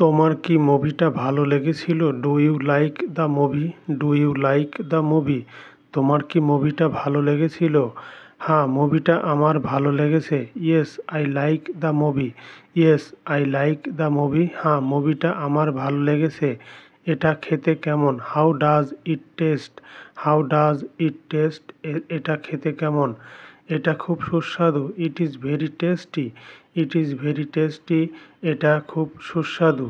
তোমার কি মুভিটা ভালো লেগেছিল? Do you like the movie? Do you like the movie? তোমার কি মুভিটা ভালো লেগেছিল? হ্যাঁ, মুভিটা আমার ভালো লেগেছে। Yes I like the movie. Yes I like the movie. হ্যাঁ, মুভিটা আমার ভালো লেগেছে। এটা খেতে কেমন? How does it taste? How does it taste? এটা খেতে কেমন? এটা খুব সুস্বাদু। It is very tasty. It is very tasty. এটা খুব সুস্বাদু।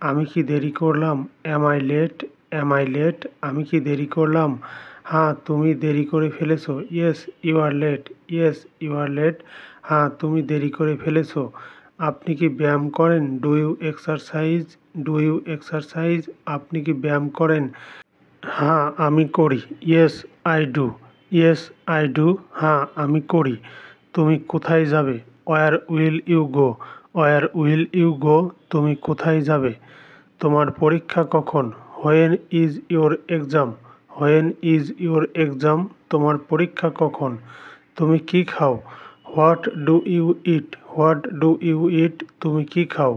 আমি কি দেরি করলাম? Am I late? Am I late? আমি কি দেরি করলাম? হ্যাঁ, তুমি দেরি করে ফেলেছো। Yes you are late. Yes you are late? হ্যাঁ, তুমি দেরি করে ফেলেছো। আপনি কি ব্যায়াম করেন? Do you exercise? Do you exercise? আপনি কি ব্যায়াম করেন? হ্যাঁ, আমি করি। Yes I do. Yes I do? হ্যাঁ, আমি করি। তুমি কোথায় যাবে? Where will you go? Where will you go? তুমি কোথায় যাবে? তোমার পরীক্ষা কখন? When is your exam? When is your exam? তোমার পরীক্ষা কখন? তুমি কি খাও? What do you it? What do you ইট? তুমি কি খাও?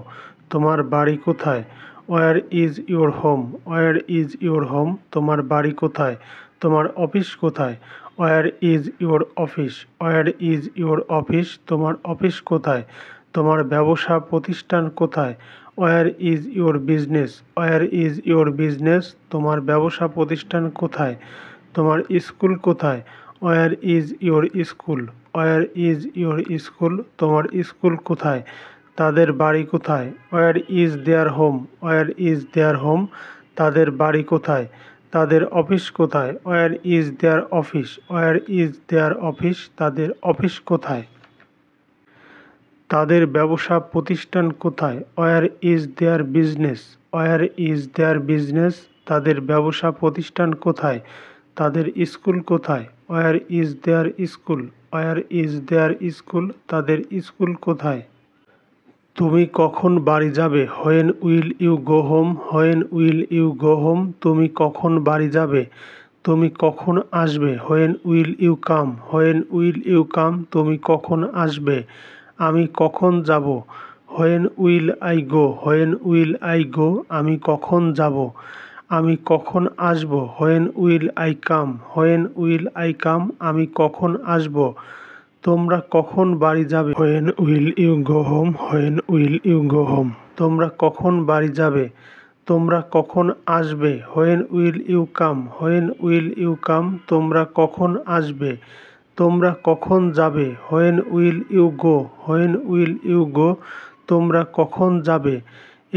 তোমার বাড়ি কোথায়? Where is your home? Where is your home? তোমার বাড়ি কোথায়? তোমার অফিস কোথায়? Where is your office? Where is your office? তোমার অফিস কোথায়? তোমার ব্যবসা প্রতিষ্ঠান কোথায়? Where is your business? Where is your business? তোমার ব্যবসা প্রতিষ্ঠান কোথায়? তোমার স্কুল কোথায়? Where is your school? Where is your school? তোমার স্কুল কোথায়? তাদের বাড়ি কোথায়? Where is their home? Where is their home? তাদের বাড়ি কোথায়? তাদের অফিস কোথায়? Where is their office? Where is their office? তাদের অফিস কোথায়? তাদের ব্যবসা প্রতিষ্ঠান কোথায়? Where is their business? Where is their business? তাদের ব্যবসা প্রতিষ্ঠান কোথায়? তাদের স্কুল কোথায়? Where is their school? Where is their school? তাদের স্কুল কোথায়? তুমি কখন বাড়ি যাবে? When will you go home? When will you go home? তুমি কখন বাড়ি যাবে? তুমি কখন আসবে? When will you come? When will you come? তুমি কখন আসবে? আমি কখন যাব? When will I go? When will I go? আমি কখন যাব? আমি কখন আসব? When will I come? When will I come? আমি কখন আসব? তোমরা কখন বাড়ি যাবে? When will you go home? When will you go home? তোমরা কখন বাড়ি যাবে? তোমরা কখন আসবে? When will you come? When will you come? তোমরা কখন আসবে? তোমরা কখন যাবে? When will you go? When will you go? তোমরা কখন যাবে?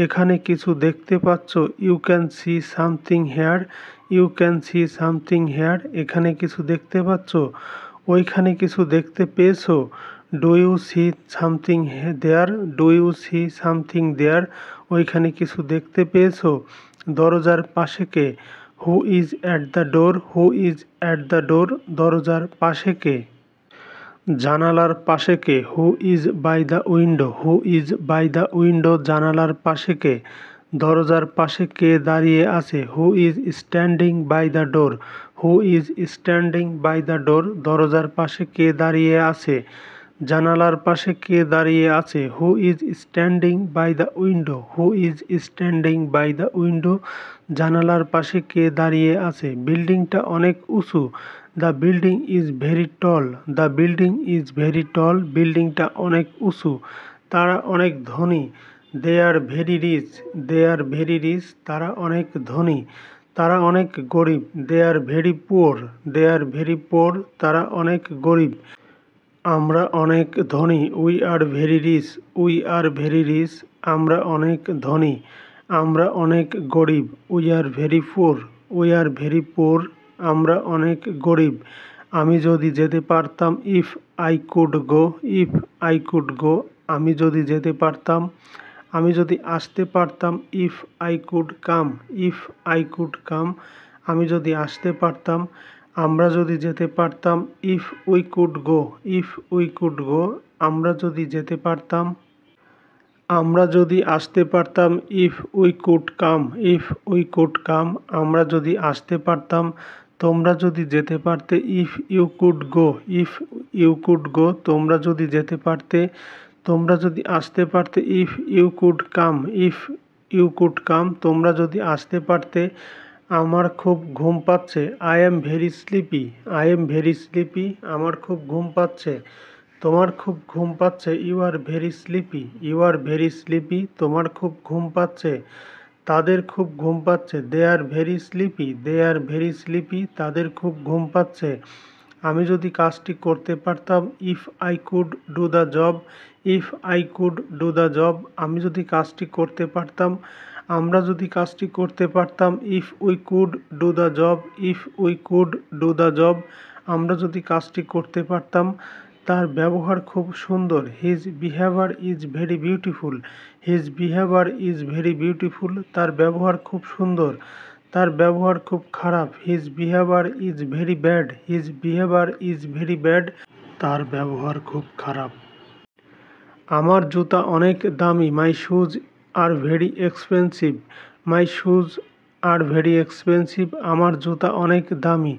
এখানে কিছু দেখতে পাচ্ছ? You can see something here? You can see something here? এখানে কিছু দেখতে পাচ্ছ? ওইখানে কিছু দেখতে পেয়েছো? Do you see something there? Do you see something there? ওইখানে কিছু দেখতে পেয়েছো? দরজার পাশে কে? Who is at the door? Who is at the door? দরজার পাশে কে? জানালার পাশে কে? Who is by the window? Who is by the window? জানালার পাশে কে? দরজার পাশে কে দাঁড়িয়ে আছে? Who is standing by the door? Who is standing by the door? দরজার পাশে কে দাঁড়িয়ে আছে? জানালার পাশে কে দাঁড়িয়ে আছে? Who is standing by the window? Who is standing by the window? জানালার পাশে কে দাঁড়িয়ে আছে? বিল্ডিংটা অনেক উঁচু। The building is very tall. The building is very tall? বিল্ডিংটা অনেক উঁচু। তারা অনেক ধনী। They are very rich. They are very rich? তারা অনেক ধনী। তারা অনেক গরিব। They are very poor. They are very poor? তারা অনেক গরিব। আমরা অনেক ধনী। We are very rich. We are very rich? আমরা অনেক ধনী। আমরা অনেক গরিব। We are very poor. We are very poor? আমরা অনেক গরিব। আমি যদি যেতে পারতাম। If I could go. If I could go? আমি যদি যেতে পারতাম। আমি যদি আসতে পারতাম। If I could come. If I could come? আমি যদি আসতে পারতাম। আমরা যদি যেতে পারতাম। If we could go. If we could go? আমরা যদি যেতে পারতাম। আমরা যদি আসতে পারতাম। If we could come. If we could come? আমরা যদি আসতে পারতাম। তোমরা যদি যেতে পারতে। If you could go. If you could go? তোমরা যদি যেতে পারতে। তোমরা যদি আসতে পারতে। If you could come. If you could come, তোমরা যদি আসতে পারতে। আমার খুব ঘুম পাচ্ছে, I am very sleepy, I am very sleepy, আমার খুব ঘুম পাচ্ছে। তোমার খুব ঘুম পাচ্ছে, you are very sleepy, you are very sleepy, তোমার খুব ঘুম পাচ্ছে। তাদের খুব ঘুম পাচ্ছে, they are very sleepy, they are very sleepy, তাদের খুব ঘুম পাচ্ছে। আমি যদি কাজটি করতে পারতাম, if I could do the job, if I could do the job, আমি যদি কাজটি করতে পারতাম। আমরা যদি কাজটি করতে পারতাম, if we could do the job, if we could do the job, আমরা যদি কাজটি করতে পারতাম। তার ব্যবহার খুব সুন্দর, his behaviour is very beautiful, his behaviour is very beautiful, তার ব্যবহার খুব সুন্দর। তার ব্যবহার খুব খারাপ, his behaviour is very bad, his behaviour is very bad, তার ব্যবহার খুব খারাপ। আমার জুতা অনেক দামি, my shoes are very expensive, my shoes are very expensive, আমার জুতা অনেক দামি।